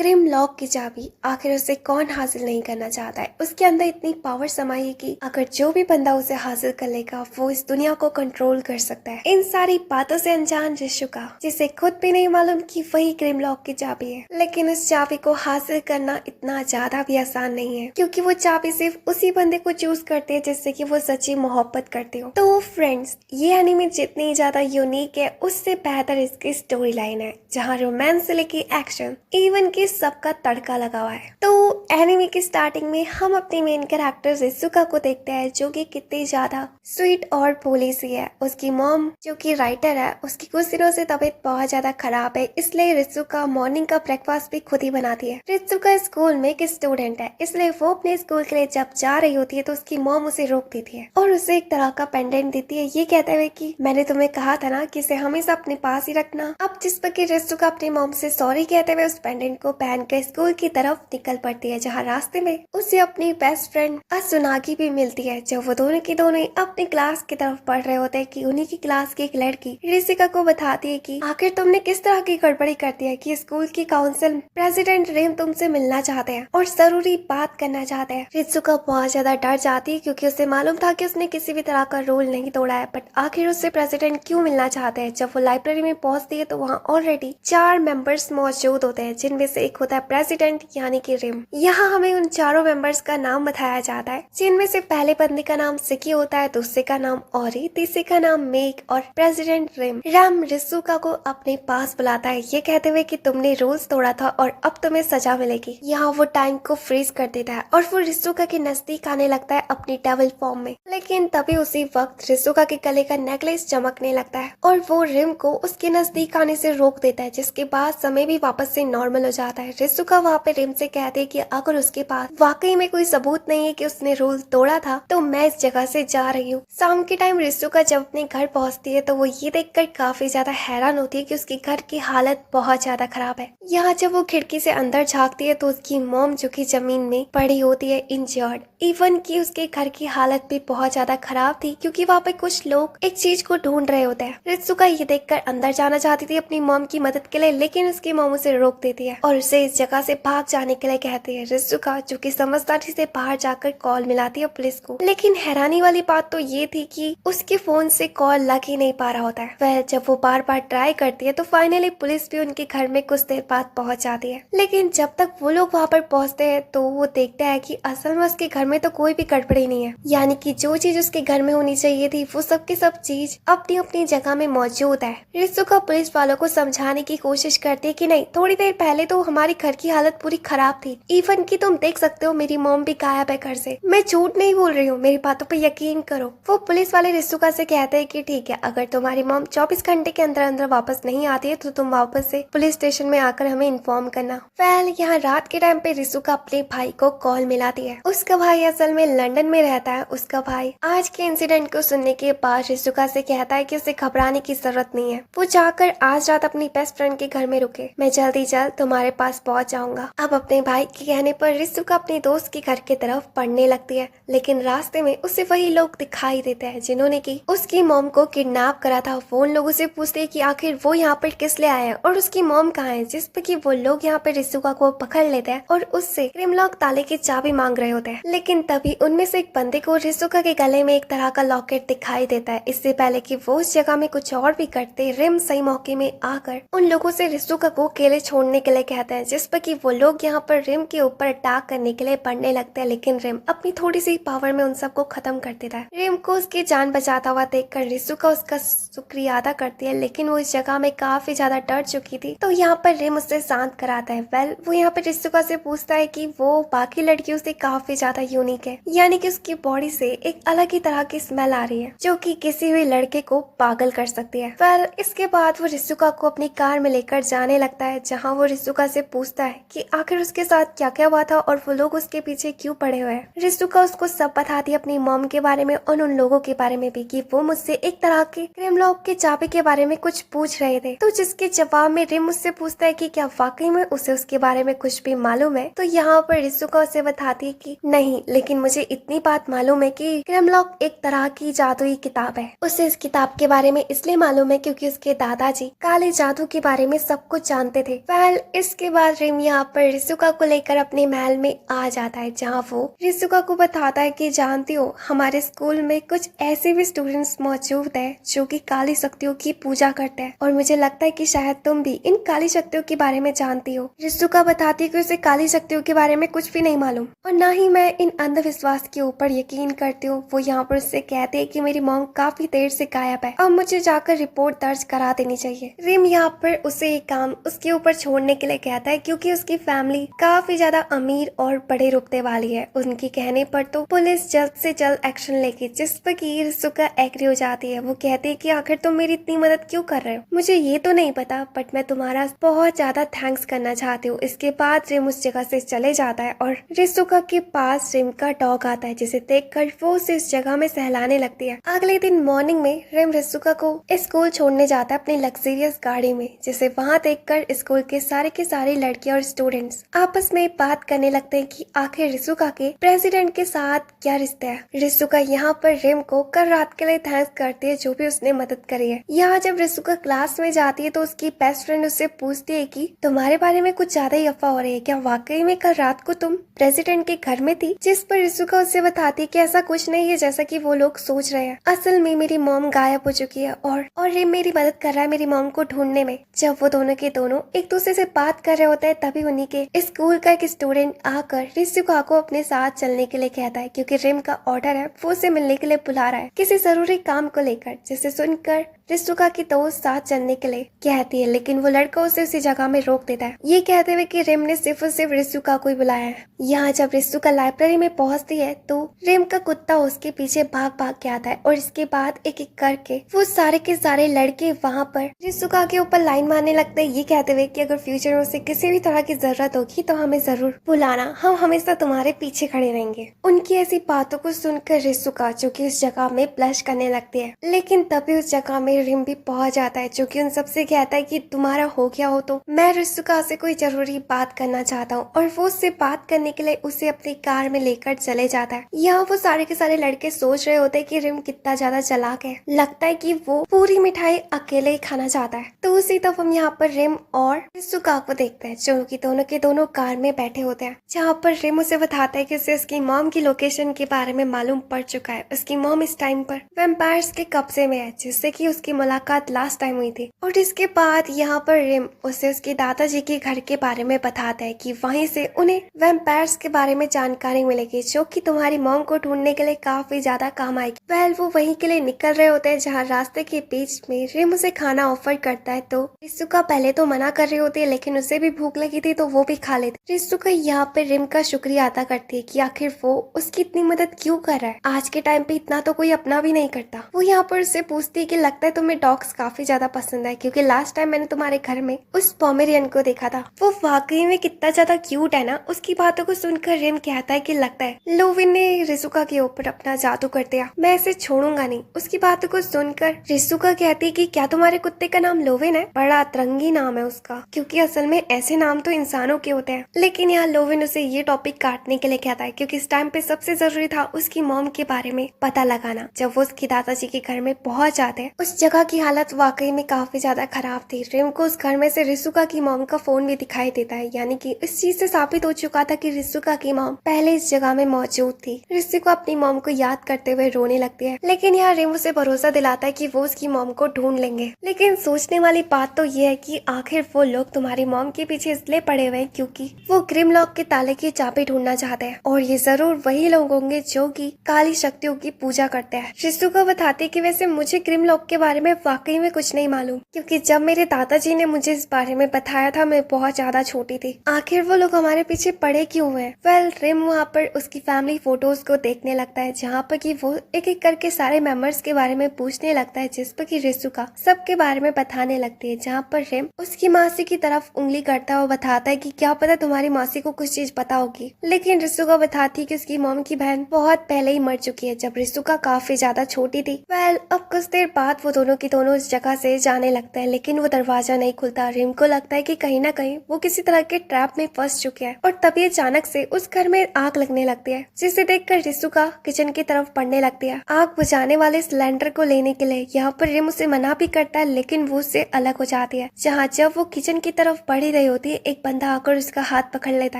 Cream lock की चाबी आखिर उसे कौन हासिल नहीं करना चाहता है। उसके अंदर इतनी पावर समाई है कि अगर जो भी बंदा उसे हासिल कर लेगा वो इस दुनिया को कंट्रोल कर सकता है। इन सारी बातों से अनजान रिशुका, जिसे खुद भी नहीं मालूम कि वही क्रिम लॉक की चाबी है, लेकिन उस चाबी को हासिल करना इतना ज्यादा भी आसान नहीं है, क्योंकि वो चाबी सिर्फ उसी बंदे को चूज करती है जिससे कि वो सच्ची मोहब्बत करते हो। तो फ्रेंड्स, ये एनिमे जितनी ज्यादा यूनिक है उससे बेहतर इसकी स्टोरी लाइन है, जहाँ रोमांस से लेके एक्शन इवन की सबका तड़का लगा हुआ है। तो एनिमे की स्टार्टिंग में हम अपनी मेन कैरेक्टर रिजुका को देखते हैं, जो कि कितनी ज्यादा स्वीट और भोली सी है। उसकी मॉम जो कि राइटर है, उसकी कुछ दिनों से तबीयत बहुत ज्यादा खराब है, इसलिए रिजुका मॉर्निंग का ब्रेकफास्ट भी खुद ही बनाती है। रिजुका स्कूल में एक स्टूडेंट है, इसलिए वो अपने स्कूल के लिए जब जा रही होती है तो उसकी मॉम उसे रोक देती है और उसे एक तरह का पेंडेंट देती है, ये कहते हुए कि मैंने तुम्हें कहा था ना कि इसे हमेशा अपने पास ही रखना। अब जिस पर कि रिजुका अपनी मॉम से सॉरी कहते हुए उस पेंडेंट को पहन कर स्कूल की तरफ निकल पड़ती है, जहाँ रास्ते में उसे अपनी बेस्ट फ्रेंड असुनागी भी मिलती है। जब वो दोनों की दोनों अपनी क्लास की तरफ पढ़ रहे होते हैं कि उन्हीं की क्लास की एक लड़की रिजुका को बताती है कि आखिर तुमने किस तरह की गड़बड़ी कर दी है कि स्कूल की काउंसिल प्रेसिडेंट रिम तुमसे मिलना चाहते हैं और जरूरी बात करना चाहते हैं। रिजुका बहुत ज्यादा डर जाती है, क्योंकि उसे मालूम था कि उसने किसी भी तरह का रूल नहीं तोड़ा है, बट आखिर उससे प्रेसिडेंट क्यों मिलना चाहते हैं। जब वो लाइब्रेरी में पहुंचती है तो वहाँ ऑलरेडी 4 मेंबर्स मौजूद होते हैं, जिनमें से एक होता है प्रेसिडेंट यानी कि रिम। यहाँ हमें उन चारों मेंबर्स का नाम बताया जाता है, जिनमें से पहले बंदे का नाम सिकी होता है, दूसरे का नाम औरी, तीसरे का नाम मेक और प्रेसिडेंट रिम रिजुका को अपने पास बुलाता है, ये कहते हुए कि तुमने रूल्स तोड़ा था और अब तुम्हें सजा मिलेगी। यहाँ वो टाइम को फ्रीज कर देता है और वो रिजुका के नजदीक आने लगता है अपनी डेविल फॉर्म में। लेकिन तभी उसी वक्त रिजुका के गले का नेकलेस चमकने लगता है और वो रिम को उसके नजदीक आने से रोक देता है, जिसके बाद समय भी वापस से नॉर्मल हो जाता है। रिजुका वहाँ पे रिम से कहते हैं कि अगर उसके पास वाकई में कोई सबूत नहीं है कि उसने रूल तोड़ा था तो मैं इस जगह से जा रही हूँ। शाम के टाइम रिजुका जब अपने घर पहुँचती है तो वो ये देखकर काफी ज्यादा हैरान होती है कि उसके घर की हालत बहुत ज्यादा खराब है। यहाँ जब वो खिड़की से अंदर झांकती है तो उसकी मॉम जो कि जमीन में पड़ी होती है इंजर्ड, इवन की उसके घर की हालत भी बहुत ज्यादा खराब थी, क्योंकि वहाँ पे कुछ लोग एक चीज को ढूंढ रहे होते हैं। रिजुका ये देखकर अंदर जाना चाहती थी अपनी मॉम की मदद के लिए, लेकिन उसकी मॉम उसे रोक देती है और उसे इस जगह से भाग जाने के लिए कहती है। रिजुका जो कि समझदारी से बाहर जाकर कॉल मिलाती है पुलिस को, लेकिन हैरानी वाली बात तो ये थी कि उसके फोन से कॉल लग ही नहीं पा रहा होता है। वह जब वो बार बार ट्राई करती है तो फाइनली पुलिस भी उनके घर में कुछ देर बाद पहुंच जाती है। लेकिन जब तक वो लोग वहाँ पर पहुँचते हैं तो वो देखता है कि असल में उसके घर में तो कोई भी गड़बड़ी नहीं है, यानी कि जो चीज उसके घर में होनी चाहिए थी वो सब की सब चीज अपनी अपनी जगह में मौजूद है। रिजुका पुलिस वालों को समझाने की कोशिश करती है कि नहीं, थोड़ी देर पहले तो हमारी घर की हालत पूरी खराब थी, इवन की तुम देख सकते हो मेरी मॉम भी गायब है घर से। मैं झूठ नहीं बोल रही हूँ, मेरी बातों पे यकीन करो। वो पुलिस वाले रिजुका से कहते हैं कि ठीक है, अगर तुम्हारी मॉम 24 घंटे के अंदर अंदर वापस नहीं आती है तो तुम वापस से पुलिस स्टेशन में आकर हमें इन्फॉर्म करना। वेल, यहाँ रात के टाइम पे रिजुका अपने भाई को कॉल मिलाती है। उसका भाई असल में लंदन में रहता है। उसका भाई आज के इंसिडेंट को सुनने के बाद रिजुका से कहता है कि उसे घबराने की जरूरत नहीं है, वो जाकर आज रात अपनी बेस्ट फ्रेंड के घर में रुके, मैं जल्दी जल्द तुम्हारे पास पहुंच जाऊंगा। अब अपने भाई के कहने पर रिजुका अपने दोस्त के घर की तरफ पढ़ने लगती है, लेकिन रास्ते में उसे वही लोग दिखाई देते हैं जिन्होंने की उसकी मॉम को किडनैप करा था। वो उन लोगों से पूछते हैं कि आखिर वो यहाँ पर किस लिए आए हैं और उसकी मॉम कहाँ है, जिस पे कि वो लोग यहाँ पे रिजुका को पकड़ लेते हैं और उससे क्रिम लॉक ताले की चाबी मांग रहे होते हैं। लेकिन तभी उनमें से एक बंदे को रिजुका के गले में एक तरह का लॉकेट दिखाई देता है। इससे पहले कि वो उस जगह में कुछ और भी करते, रिम सही मौके में आकर उन लोगों से रिजुका को अकेले छोड़ने के लिए कहते हैं, जिस पर कि वो लोग यहाँ पर रिम के ऊपर अटैक करने के लिए बढ़ने लगते हैं। लेकिन रिम अपनी थोड़ी सी पावर में उन सबको खत्म कर देता है। रिम को उसकी जान बचाता हुआ देखकर रिजुका उसका शुक्रिया अदा करती है, लेकिन वो इस जगह में काफी ज्यादा डर चुकी थी, तो यहाँ पर रिम उससे शांत कराता है। वेल, वो यहाँ पर रिजुका से पूछता है कि वो बाकी लड़कियों से काफी ज्यादा यूनिक है, यानी कि उसकी बॉडी से एक अलग ही तरह की स्मेल आ रही है जो कि किसी भी लड़के को पागल कर सकती है। वेल, इसके बाद वो रिजुका को अपनी कार में लेकर जाने लगता है, जहाँ वो रिजुका से पूछता है कि आखिर उसके साथ क्या क्या हुआ था और वो लोग उसके पीछे क्यों पड़े हुए हैं। रिजुका उसको सब बताती है, अपनी मॉम के बारे में और उन लोगों के बारे में भी, कि वो मुझसे एक तरह के क्रिम लॉक के चाबी के बारे में कुछ पूछ रहे थे। तो जिसके जवाब में रिम उससे पूछता है कि क्या वाकई में उसे उसके बारे में कुछ भी मालूम है। तो यहाँ पर रिजुका उसे बताती है कि नहीं, लेकिन मुझे इतनी बात मालूम है कि क्रिम लॉक एक तरह की जादुई किताब है। उसे इस किताब के बारे में इसलिए मालूम है क्योंकि उसके दादाजी काले जादू के बारे में सब कुछ जानते थे। वेल, इसके बाद रिम यहाँ पर रिसुका को लेकर अपने महल में आ जाता है, जहाँ वो रिसुका को बताता है कि जानती हो हमारे स्कूल में कुछ ऐसे भी स्टूडेंट्स मौजूद है जो कि काली शक्तियों की पूजा करते हैं और मुझे लगता है कि शायद तुम भी इन काली शक्तियों के बारे में जानती हो। रिसुका बताती है कि उसे काली शक्तियों के बारे में कुछ भी नहीं मालूम और न ही मैं इन अंधविश्वास के ऊपर यकीन करती हूँ। वो यहाँ पर उससे कहते हैं कि मेरी मॉम काफी देर से गायब है, अब मुझे जाकर रिपोर्ट दर्ज करा देनी चाहिए। रिम यहाँ पर उसे एक काम उसके ऊपर छोड़ने के लिए कहता है क्योंकि उसकी फैमिली काफी ज्यादा अमीर और बड़े रुतबे वाली है। उनके कहने पर तो पुलिस जल्द से जल्द एक्शन लेगी, जिस पर की रिसुका एग्री हो जाती है। वो कहती है कि आखिर तुम मेरी इतनी मदद क्यों कर रहे हो, मुझे ये तो नहीं पता, बट मैं तुम्हारा बहुत ज्यादा थैंक्स करना चाहती हूँ। इसके बाद रिम उस जगह से चले जाता है और रिसुका के पास रिम का डॉग आता है, जिसे देखकर वो उसे उस जगह में सहलाने लगती है। अगले दिन मॉर्निंग में रिम रिसुका को स्कूल छोड़ने जाता है अपनी लग्जरियस गाड़ी में, जिसे वहाँ देखकर स्कूल के सारे लड़कियां और स्टूडेंट्स आपस में बात करने लगते हैं कि आखिर रिसुका के प्रेसिडेंट के साथ क्या रिश्ता है। रिसुका यहाँ पर रिम को कल रात के लिए थैंक्स करती है जो भी उसने मदद करी है। यहाँ जब रिसुका क्लास में जाती है तो उसकी बेस्ट फ्रेंड उससे पूछती है कि तुम्हारे बारे में कुछ ज्यादा ही अफवाह हो रही है, क्या वाकई में कल रात को तुम प्रेसिडेंट के घर में थी। जिस पर रिसुका उससे बताती है कि ऐसा कुछ नहीं है जैसा कि वो लोग सोच रहे हैं, असल में मेरी मॉम गायब हो चुकी है और रिम मेरी मदद कर रहा है मेरी मॉम को ढूंढने में। जब वो दोनों के दोनों एक दूसरे से बात कर रहे होते हैं तभी उन्हीं के स्कूल का एक स्टूडेंट आकर रिसुका को अपने साथ चलने के लिए कहता है क्योंकि रिम का ऑर्डर है, वो उसे मिलने के लिए बुला रहा है किसी जरूरी काम को लेकर। जिसे सुनकर रिसुका की दोस्त साथ चलने के लिए कहती है, लेकिन वो लड़का उसे उसी जगह में रोक देता है, ये कहते हुए कि रिम ने सिर्फ और सिर्फ रिसुका को ही बुलाया है। यहाँ जब रिसुका लाइब्रेरी में पहुँचती है तो रिम का कुत्ता उसके पीछे भाग भाग के आता है और इसके बाद एक एक करके वो सारे के सारे लड़के वहाँ पर रिसुका के ऊपर लाइन मारने लगते हैं, ये कहते हुए कि अगर फ्यूचर में उसे किसी भी तरह की जरूरत होगी तो हमें जरूर बुलाना, हम हमेशा तुम्हारे पीछे खड़े रहेंगे। उनकी ऐसी बातों को सुनकर रिसुका जो कि उस जगह में ब्लश करने लगती है, लेकिन तभी उस जगह में रिम भी पहुंच जाता है जो कि उन सबसे कहता है कि तुम्हारा हो गया हो तो मैं रिसुका से कोई जरूरी बात करना चाहता हूँ, और वो उससे बात करने के लिए उसे अपनी कार में लेकर चले जाता है। यहाँ वो सारे के सारे लड़के सोच रहे होते हैं कि रिम कितना ज्यादा चालाक है, लगता है कि वो पूरी मिठाई अकेले ही खाना चाहता है। तो उसी तरफ हम यहाँ पर रिम और रिसुका को देखते हैं जो कि दोनों के दोनों कार में बैठे होते हैं, जहाँ पर रिम उसे बताता है कि उसे उसकी मॉम की लोकेशन के बारे में मालूम पड़ चुका है। उसकी मॉम इस टाइम पर वैम्पायर्स के कब्जे में है, जिससे कि उसकी मुलाकात लास्ट टाइम हुई थी। और इसके बाद यहाँ पर रिम उसे उसके दादाजी के घर के बारे में बताता है कि वहीं से उन्हें वैम्पायर्स के बारे में जानकारी मिलेगी जो कि तुम्हारी मॉम को ढूंढने के लिए काफी ज्यादा काम आएगी। वेल वो वहीं के लिए निकल रहे होते हैं, जहाँ रास्ते के बीच में रिम उसे खाना ऑफर करता है। तो रिसुका पहले तो मना कर रही होती है, लेकिन उसे भी भूख लगी थी तो वो भी खा लेती। रिसुका यहाँ पे रिम का शुक्रिया अदा करती है कि आखिर वो उसकी इतनी मदद क्यों कर रहा है, आज के टाइम पे इतना तो कोई अपना भी नहीं करता। वो यहाँ पर उससे पूछती है कि लगता है तुम्हें डॉग्स काफी ज्यादा पसंद है, क्योंकि लास्ट टाइम मैंने तुम्हारे घर में उस पोमेरियन को देखा था, वो वाकई में कितना ज्यादा क्यूट है ना। उसकी बातों को सुनकर रिम कहता है कि लगता है लोविन ने रिसुका के ऊपर अपना जादू कर दिया, मैं इसे छोड़ूंगा नहीं। उसकी बातों को सुनकर रिसुका कहती है कि क्या तुम्हारे कुत्ते का नाम लोविन है, बड़ा अतरंगी नाम है उसका, क्योंकि असल में ऐसे नाम तो इंसानों के होते हैं। लेकिन यहाँ लोविन उसे ये टॉपिक काटने के लिए कहता है क्योंकि इस टाइम पे सबसे जरूरी था उसकी मॉम के बारे में पता लगाना। जब वो उसके दादाजी के घर में पहुंच जाते हैं, उस जगह की हालत वाकई में काफी ज्यादा खराब थी। रिम को उस घर में से रिसुका की मॉम का फोन भी दिखाई देता है, यानी कि इस चीज से साबित हो चुका था कि रिसुका की मॉम पहले इस जगह में मौजूद थी। रिसुका अपनी मॉम को याद करते हुए रोने लगती है, लेकिन यहाँ रिम उसे भरोसा दिलाता है कि वो उसकी मॉम को ढूंढ लेंगे। लेकिन सोचने वाली बात तो ये है कि आखिर वो लोग तुम्हारी मॉम के पीछे इसलिए पड़े हुए हैं क्योंकि वो ग्रिमलॉक के ताले की चाबी ढूंढना चाहते हैं, और ये जरूर वही लोग होंगे जो कि काली शक्तियों की पूजा करते हैं। रिसुका बताती है कि वैसे मुझे ग्रिमलॉक के बारे में वाकई में कुछ नहीं मालूम, क्योंकि जब मेरे दादाजी ने मुझे इस बारे में बताया था मैं बहुत ज्यादा छोटी थी। आखिर वो लोग हमारे पीछे पड़े क्यों हुए? वेल रिम वहाँ पर उसकी फैमिली फोटोज को देखने लगता है, जहाँ पर कि वो एक एक करके सारे मेंबर्स के बारे में पूछने लगता है, जिस पर कि रिसुका सबके बारे में बताने लगती है। जहाँ पर रिम उसकी मासी की तरफ उंगली करता हुआ बताता है कि क्या पता तुम्हारी मासी को कुछ चीज पता होगी। लेकिन रिसुका बताती है कि उसकी मॉम की बहन बहुत पहले ही मर चुकी है, जब रिसुका काफी ज्यादा छोटी थी। वेल अब कुछ देर बाद वो दोनों की दोनों इस जगह से जाने लगता है, लेकिन वो दरवाजा नहीं खुलता। रिम को लगता है कि कहीं ना कहीं वो किसी तरह के ट्रैप में फंस चुके हैं, और तभी अचानक से उस घर में आग लगने लगती है, जिसे देखकर रिसुका किचन की तरफ बढ़ने लगती है आग बुझाने वाले सिलेंडर को लेने के लिए। यहाँ पर रिम उसे मना भी करता है, लेकिन वो उससे अलग हो जाती है। जहाँ जब वो किचन की तरफ बढ़ी ही रही होती है, एक बंदा आकर उसका हाथ पकड़ लेता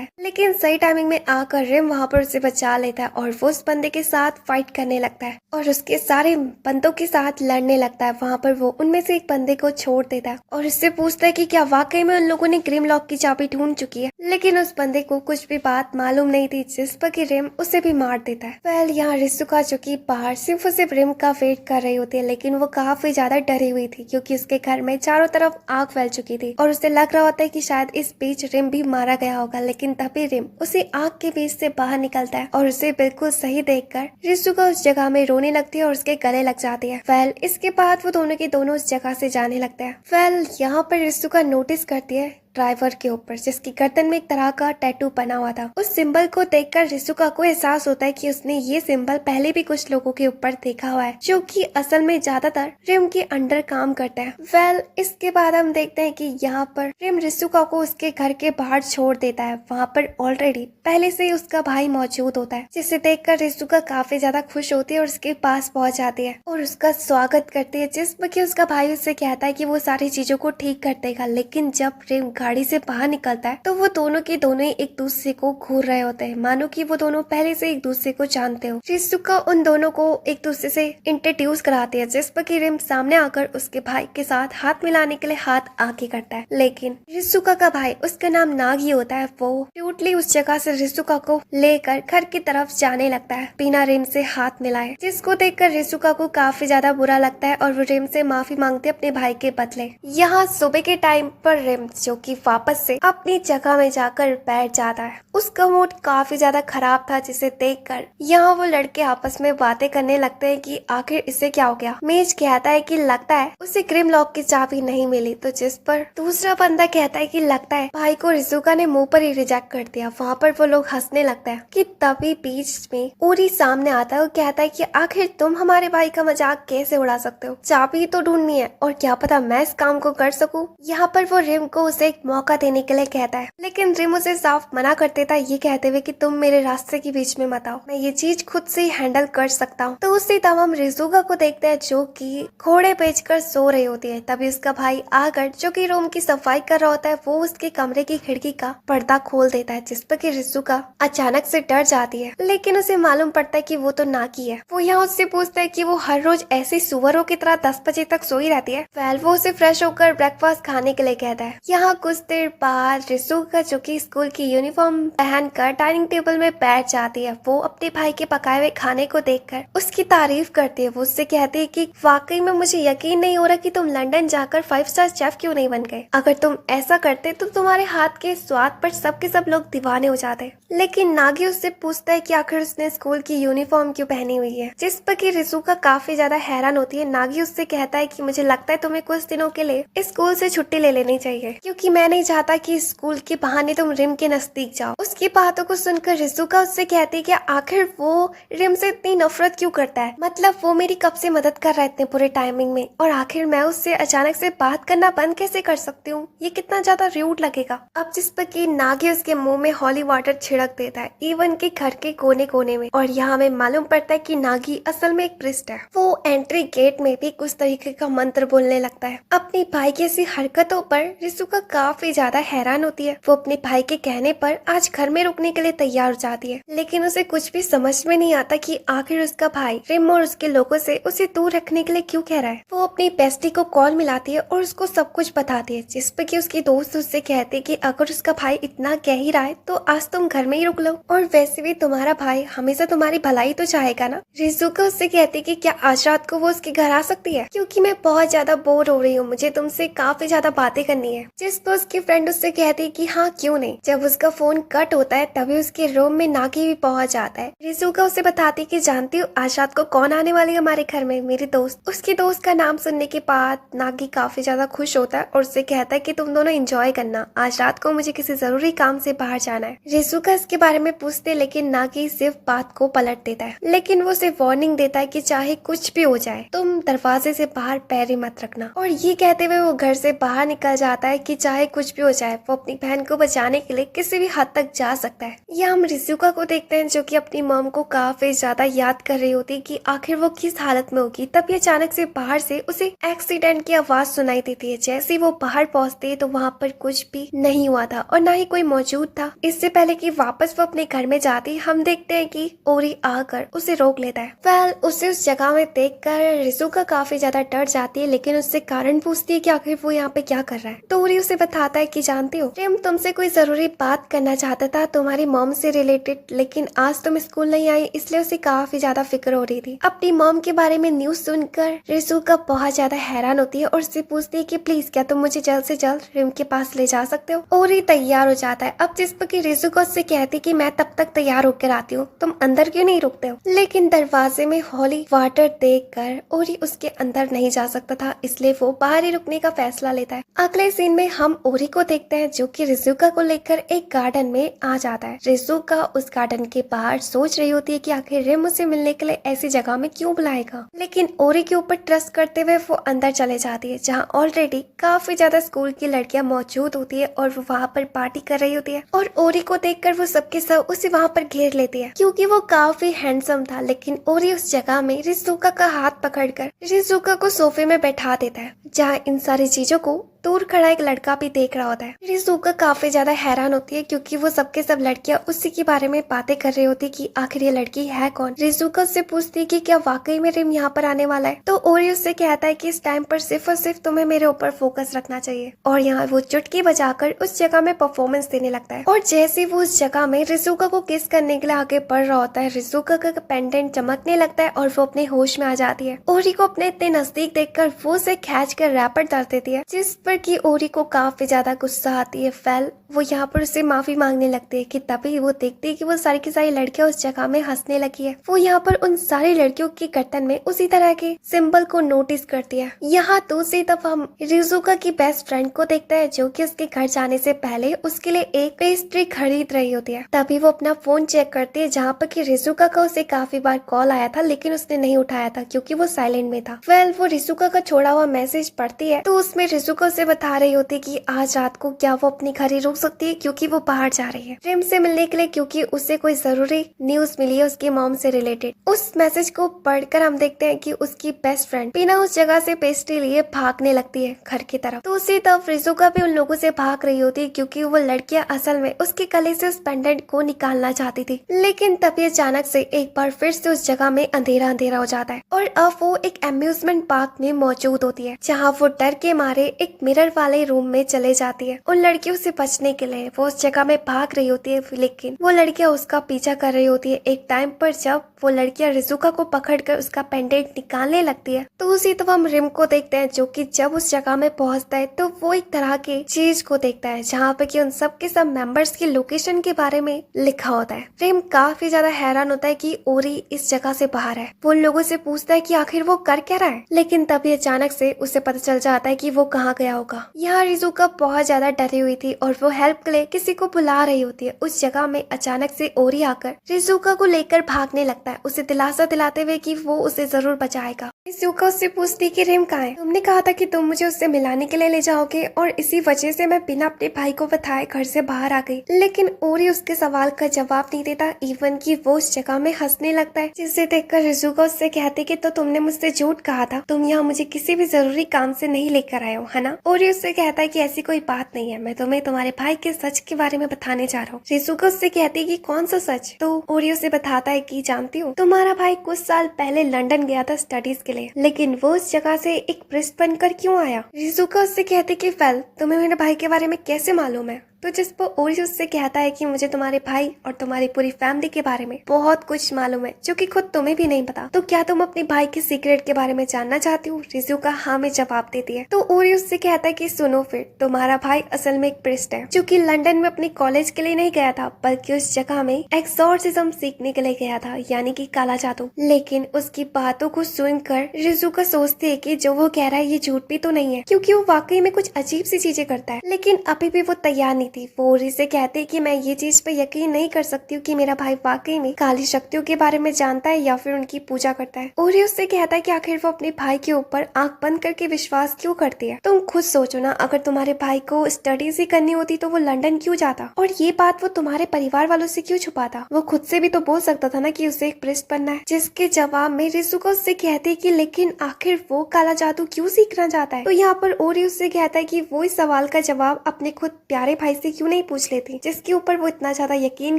है, लेकिन सही टाइमिंग में आकर रिम वहाँ पर उसे बचा लेता है और वो उस बंदे के साथ फाइट करने लगता है और उसके सारे बंदों के साथ लड़ने लगता है। वहाँ पर वो उनमें से एक बंदे को छोड़ देता है और उससे पूछता है कि क्या वाकई में उन लोगों ने ग्रिमलॉक की चाबी ढूंढ चुकी है, लेकिन उस बंदे को कुछ भी बात मालूम नहीं थी, जिस पर कि रिम उसे भी मार देता है। वेल यहाँ रिजुका जो कि बाहर सिर्फ रिम का वेट कर रही होती है, लेकिन वो काफी ज्यादा डरी हुई थी क्योंकि उसके घर में चारों तरफ आग फैल चुकी थी और उसे लग रहा होता है कि शायद इस बीच रिम भी मारा गया होगा। लेकिन तभी रिम उसी आग के बीच से बाहर निकलता है और उसे बिल्कुल सही देखकर रिजुका उस जगह में रोने लगती है और उसके गले लग जाती है। वेल इसके बाद वो दोनों के दोनों उस जगह से जाने लगते हैं। वेल यहाँ पर रिजुका नोटिस करती है ड्राइवर के ऊपर जिसकी गर्दन में एक तरह का टैटू बना हुआ था। उस सिंबल को देखकर रिजुका को एहसास होता है कि उसने ये सिंबल पहले भी कुछ लोगों के ऊपर देखा हुआ है, जो कि असल में ज्यादातर रिम के अंडर काम करते हैं। वेल इसके बाद हम देखते हैं कि यहाँ पर रिम रिजुका को उसके घर के बाहर छोड़ देता है। वहाँ पर ऑलरेडी पहले से ही उसका भाई मौजूद होता है, जिसे देखकर रिजुका काफी ज्यादा खुश होती है और उसके पास पहुंच जाती है और उसका स्वागत करती है, जिसमें कि उसका भाई उससे कहता है कि वो सारी चीजों को ठीक कर देगा। लेकिन जब रिम गाड़ी से बाहर निकलता है तो वो दोनों के दोनों ही एक दूसरे को घूर रहे होते हैं, मानो कि वो दोनों पहले से एक दूसरे को जानते हो। रिजुका उन दोनों को एक दूसरे से इंट्रोड्यूस कराती है, जिस पर कि रिम सामने आकर उसके भाई के साथ हाथ मिलाने के लिए हाथ आगे करता है। लेकिन रिजुका का भाई, उसका नाम नागी होता है, वो टूटली उस जगह से रिजुका को लेकर घर की तरफ जाने लगता है बिना रिम से हाथ मिलाए, जिसको देखकर रिजुका को काफी ज्यादा बुरा लगता है और वो रिम से माफी मांगती है अपने भाई के बदले। यहाँ सुबह के टाइम पर रिम जो कि वापस से अपनी जगह में जाकर बैठ जाता है। उसका मूड काफी ज्यादा खराब था, जिसे देखकर यहाँ वो लड़के आपस में बातें करने लगते हैं कि आखिर इसे क्या हो गया। मेज कहता है कि लगता है उसे ग्रिमलॉक की चाबी नहीं मिली, तो जिस पर दूसरा बंदा कहता है कि लगता है भाई को रिजुका ने मुंह पर ही रिजेक्ट कर दिया। वहाँ पर वो लोग हंसने लगता है कि तभी बीच में ओरी सामने आता है और कहता है कि आखिर तुम हमारे भाई का मजाक कैसे उड़ा सकते हो, चाबी तो ढूंढनी है और क्या पता मैं इस काम को कर सकूं। यहाँ पर वो रिम को उसे एक मौका देने के लिए कहता है, लेकिन रिम उसे साफ मना कर देता है, ये कहते हुए कि तुम मेरे रास्ते के बीच में मत आओ, मैं ये चीज खुद से हैंडल कर सकता हूँ। तो उसी तब हम रिजुका को देखते हैं जो कि घोड़े बेचकर सो रही होती है। तभी उसका भाई आकर जो कि रूम की सफाई कर रहा होता है, वो उसके कमरे की खिड़की का पर्दा खोल देता है, जिस पर कि रिजुका अचानक से डर जाती है। लेकिन उसे मालूम पड़ता है कि वो तो नागी है। वो यहाँ उससे पूछता है कि वो हर रोज ऐसी सुअरों की तरह 10 बजे तक सोई रहती है। वेल वो उसे फ्रेश होकर ब्रेकफास्ट खाने के लिए कहता है। यहाँ कुछ देर बाद रिजुका जो कि स्कूल की यूनिफॉर्म पहनकर डाइनिंग टेबल में बैठ जाती है। वो अपने भाई के पकाए हुए खाने को देखकर उसकी तारीफ करती है। वो उससे कहती है कि वाकई में मुझे यकीन नहीं हो रहा कि तुम लंदन जाकर 5 स्टार शेफ क्यों नहीं बन गए। अगर तुम ऐसा करते तो तुम्हारे हाथ के स्वाद पर सबके सब लोग दीवाने हो जाते। लेकिन नागी उससे पूछता है कि आखिर उसने स्कूल की यूनिफॉर्म क्यों पहनी हुई है, जिस पर कि रिजुका काफी ज्यादा हैरान होती है। नागी उससे कहता है कि मुझे लगता है तुम्हें कुछ दिनों के लिए स्कूल से छुट्टी ले लेनी चाहिए, क्योंकि मैं नहीं चाहता कि स्कूल के बहाने तुम रिम के नजदीक जाओ। उसकी बातों को सुनकर रिजुका उससे कहती है कि आखिर वो रिम से इतनी नफरत क्यों करता है, मतलब वो मेरी कब से मदद कर रहा है इतने पूरे टाइमिंग में, और आखिर मैं उससे अचानक से बात करना बंद कैसे कर सकती हूँ, ये कितना ज्यादा रूड लगेगा। अब जिस पर कि नागी उसके मुंह में हॉली वाटर छिड़क देता है, इवन के घर के कोने कोने में। और यहाँ हमें मालूम पड़ता है कि नागी असल में एक प्रिस्ट है। वो एंट्री गेट में भी कुछ तरीके का मंत्र बोलने लगता है। अपनी भाई की ऐसी हरकतों पर रिजुका काफी ज्यादा हैरान होती है। वो अपने भाई के कहने पर आज घर में रुकने के लिए तैयार हो जाती है, लेकिन उसे कुछ भी समझ में नहीं आता कि आखिर उसका भाई रिम और उसके लोगों से उसे दूर रखने के लिए क्यों कह रहा है। वो अपनी बेस्टी को कॉल मिलाती है और उसको सब कुछ बताती है, जिस पर कि उसकी दोस्त उससे कहती है कि अगर उसका भाई इतना कह ही रहा है तो आज तुम घर में ही रुक लो, और वैसे भी तुम्हारा भाई हमेशा तुम्हारी भलाई तो चाहेगा ना। रिजुका उससे कहती है कि क्या आज रात को वो उसके घर आ सकती है, क्योंकि मैं बहुत ज्यादा बोर हो रही हूँ, मुझे तुमसे काफी ज्यादा बातें करनी है। जिस पर उसकी फ्रेंड उससे कहती है कि हाँ क्यों नहीं। जब उसका फोन कट होता है तभी उसके रूम में नागी भी पहुंच जाता है। रिजुका उसे बताती कि जानती हूँ आज रात को कौन आने वाली है हमारे घर में, मेरी दोस्त। उसकी दोस्त का नाम सुनने के बाद नागी काफी ज्यादा खुश होता है और उससे कहता है कि तुम दोनों एंजॉय करना, आज रात को मुझे किसी जरूरी काम से बाहर जाना है। रिजुका इसके बारे में पूछते, लेकिन नागी सिर्फ बात को पलट देता है, लेकिन वो उसे वार्निंग देता है कि चाहे कुछ भी हो जाए तुम दरवाजे से बाहर पैर ही मत रखना। और ये कहते हुए वो घर से बाहर निकल जाता है कि चाहे चाहे कुछ भी हो जाए वो अपनी बहन को बचाने के लिए किसी भी हद तक जा सकता है। या हम रिजुका को देखते हैं जो कि अपनी मॉम को काफी ज्यादा याद कर रही होती कि आखिर वो किस हालत में होगी। तभी अचानक से बाहर से उसे एक्सीडेंट की आवाज सुनाई देती है। जैसे वो बाहर पहुंचती है तो वहाँ पर कुछ भी नहीं हुआ था और ना ही कोई मौजूद था। इससे पहले कि वापस वो अपने घर में जाती, हम देखते हैं कि ओरी आकर उसे रोक लेता है। वेल उसे उस जगह में देखकर रिजुका काफी ज्यादा डर जाती है, लेकिन उससे कारण पूछती है कि आखिर वो यहाँ पे क्या कर रहा है। तो ओरी उसे बताता है कि जानती हो रिम, तुमसे कोई जरूरी बात करना चाहता था तुम्हारी मॉम से रिलेटेड, लेकिन आज तुम स्कूल नहीं आई, इसलिए उसे काफी ज्यादा फिक्र हो रही थी। अपनी मॉम के बारे में न्यूज सुनकर रिजुका बहुत ज्यादा हैरान होती है और उससे पूछती है कि प्लीज क्या तुम मुझे जल्द से जल्द रिम के पास ले जा सकते हो। ओरी तैयार हो जाता है। अब जिस पर कि रिजुका उससे कहती कि मैं तब तक तैयार होकर आती हूँ, तुम अंदर क्यों नहीं रुकते हो। लेकिन दरवाजे में हॉली वाटर देखकर ओरी उसके अंदर नहीं जा सकता था, इसलिए वो बाहर ही रुकने का फैसला लेता है। अगले सीन में हम ओरी को देखते हैं जो कि रिजुका को लेकर एक गार्डन में आ जाता है। रिजुका उस गार्डन के बाहर सोच रही होती है कि आखिर रिम उसे मिलने के लिए ऐसी जगह में क्यों बुलाएगा, लेकिन ओरी के ऊपर ट्रस्ट करते हुए वो अंदर चले जाती है जहाँ ऑलरेडी काफी ज्यादा स्कूल की लड़कियां मौजूद होती है और वो वहाँ पर पार्टी कर रही होती है। और ओरी को देखकर वो सबके सब उसे वहाँ पर घेर लेती है क्योंकि वो काफी हैंडसम था। लेकिन ओरी उस जगह में रिजुका का हाथ पकड़कर रिजुका को सोफे में बैठा देता है जहाँ इन सारी चीजों को दूर खड़ा एक लड़का भी देख रहा होता है। रिजुका काफी ज्यादा हैरान होती है क्योंकि वो सबके सब लड़कियां उसी के बारे में बातें कर रही होती कि आखिर ये लड़की है कौन। रिजुका उससे पूछती है कि क्या वाकई में रिम यहाँ पर आने वाला है। तो ओरी उससे कहता है कि इस टाइम पर सिर्फ और सिर्फ तुम्हें मेरे ऊपर फोकस रखना चाहिए। और यहाँ वो चुटकी बजाकर उस जगह में परफॉर्मेंस देने लगता है। और जैसे वो उस जगह में रिजुका को किस करने के लिए आगे बढ़ रहा होता है, रिजुका का पेंडेंट चमकने लगता है और वो अपने होश में आ जाती है। ओरी को अपने इतने नजदीक देखकर वो उसे खींच कर रैपर कर देती है, जिस पर कि ओरी को काफी ज्यादा गुस्सा आती है। फेल वो यहाँ पर उससे माफी मांगने लगती है कि तभी वो देखती है कि वो सारी की सारी लड़कियां उस जगह में हंसने लगी है। वो यहाँ पर उन सारी लड़कियों के गर्दन में उसी तरह के सिंबल को नोटिस करती है। यहाँ दूसरी तरफ हम रिजुका की बेस्ट फ्रेंड को देखते हैं जो कि उसके घर जाने से पहले उसके लिए एक पेस्ट्री खरीद रही होती है। तभी वो अपना फोन चेक करती है जहाँ पर कि रिजुका का उसे काफी बार कॉल आया था, लेकिन उसने नहीं उठाया था क्योंकि वो साइलेंट में था। वेल वो रिजुका का छोड़ा हुआ मैसेज पढ़ती है तो उसमें रिजुका उसे बता रही होती कि आज रात को क्या वो अपनी घर ही रुक सकती है क्योंकि वो बाहर जा रही है रिम से मिलने के लिए, क्योंकि उसे कोई जरूरी न्यूज मिली है उसकी मॉम से रिलेटेड। उस मैसेज को पढ़कर हम देखते हैं कि उसकी बेस्ट फ्रेंड बिना उस जगह से पेस्ट्री लिए भागने लगती है घर की तरफ। तो उसी तरफ रिजुका भी उन लोगों से भाग रही होती है क्योंकि वो लड़कियां असल में उसके गले से उस पेंडेंट को निकालना चाहती थी। लेकिन तभी अचानक से एक बार फिर से उस जगह में अंधेरा अंधेरा हो जाता है और अब वो एक एम्यूजमेंट पार्क में मौजूद होती है जहाँ वो डर के मारे एक मिरर वाले रूम में चले जाती है। उन लड़कियों से बचने के लिए वो उस जगह में भाग रही होती है, लेकिन वो लड़कियां उसका पीछा कर रही होती है। एक टाइम पर जब वो लड़कियां रिजुका को पकड़कर उसका पेंडेंट निकालने लगती है तो उसी तरह हम रिम को देखते हैं जो कि जब उस जगह में पहुंचता है तो वो एक तरह के चीज को देखता है जहाँ पे कि उन सब के सब मेंबर्स की लोकेशन के बारे में लिखा होता है। रिम काफी ज्यादा हैरान होता है कि ओरी इस जगह से बाहर है। वो उन लोगों से पूछता है कि आखिर वो कर क्या रहा है, लेकिन तभी अचानक से उसे पता चल जाता है कि वो कहाँ गया होगा। यहाँ रिजुका बहुत ज्यादा डरी हुई थी और वो हेल्प के लिए किसी को बुला रही होती है। उस जगह में अचानक से ओरी आकर रिजुका को लेकर भागने लगता है, उसे दिलासा दिलाते हुए कि वो उसे जरूर बचाएगा। रिजुका उससे पूछती कि रिम कहाँ है, तुमने कहा था कि तुम मुझे उससे मिलाने के लिए ले जाओगे और इसी वजह से मैं बिना अपने भाई को बताए घर से बाहर आ गई। लेकिन ओरी उसके सवाल का जवाब नहीं देता, इवन कि वो उस जगह में हंसने लगता है, जिसे देखकर रिजुका उससे कहती कि तो तुमने मुझसे झूठ कहा था, तुम यहाँ मुझे किसी भी जरूरी काम से नहीं लेकर आए हो, है ना। ओरी उससे कहता है कि ऐसी कोई बात नहीं है, मैं तुम्हें तुम्हारे भाई के सच के बारे में बताने जा रहा हूँ। रिजुका उससे कहती है कि कौन सा सच। तो ओरी उसे बताता है कि जानती हो तुम्हारा भाई कुछ साल पहले लंदन गया था स्टडीज के लिए, लेकिन वो उस जगह से एक प्रिस्ट बनकर क्यों आया। रिजुका उससे कहती कि वेल तुम्हें मेरे भाई के बारे में कैसे मालूम है। तो जिस पर ओरी उससे कहता है कि मुझे तुम्हारे भाई और तुम्हारी पूरी फैमिली के बारे में बहुत कुछ मालूम है जो कि खुद तुम्हें भी नहीं पता। तो क्या तुम अपने भाई के सीक्रेट के बारे में जानना चाहती हो। रिजुका हाँ में जवाब देती है। तो ओरी उससे कहता है कि सुनो फिर, तुम्हारा भाई असल में एक प्रिस्ट है जो कि लंदन में अपने कॉलेज के लिए नहीं गया था, बल्कि उस जगह में एक्सॉर्सिज्म सीखने के लिए गया था, यानी कि काला जादू। लेकिन उसकी बातों को सुनकर रिजुका सोचती है कि जो वो कह रहा है ये झूठ भी तो नहीं है, क्योंकि वो वाकई में कुछ अजीब सी चीजें करता है। लेकिन अभी भी वो तैयार नहीं थी वो ओरी से कहती कि मैं ये चीज पे यकीन नहीं कर सकती हूँ कि मेरा भाई वाकई में काली शक्तियों के बारे में जानता है या फिर उनकी पूजा करता है। ओरी उससे कहता है कि आखिर वो अपने भाई के ऊपर आंख बंद करके विश्वास क्यों करती है। तुम खुद सोचो ना, अगर तुम्हारे भाई को स्टडीज ही करनी होती तो वो लंदन क्यों जाता, और ये बात वो तुम्हारे परिवार वालों से क्यों छुपाता। वो खुद से भी तो बोल सकता था ना कि उसे एक प्रिस्ट बनना है। जिसके जवाब में रिजुका उससे कहती कि लेकिन आखिर वो काला जादू क्यों सीखना चाहता है। तो यहाँ पर ओरी उससे कहता है कि वो इस सवाल का जवाब अपने खुद प्यारे भाई से क्यों नहीं पूछ लेती जिसके ऊपर वो इतना ज्यादा यकीन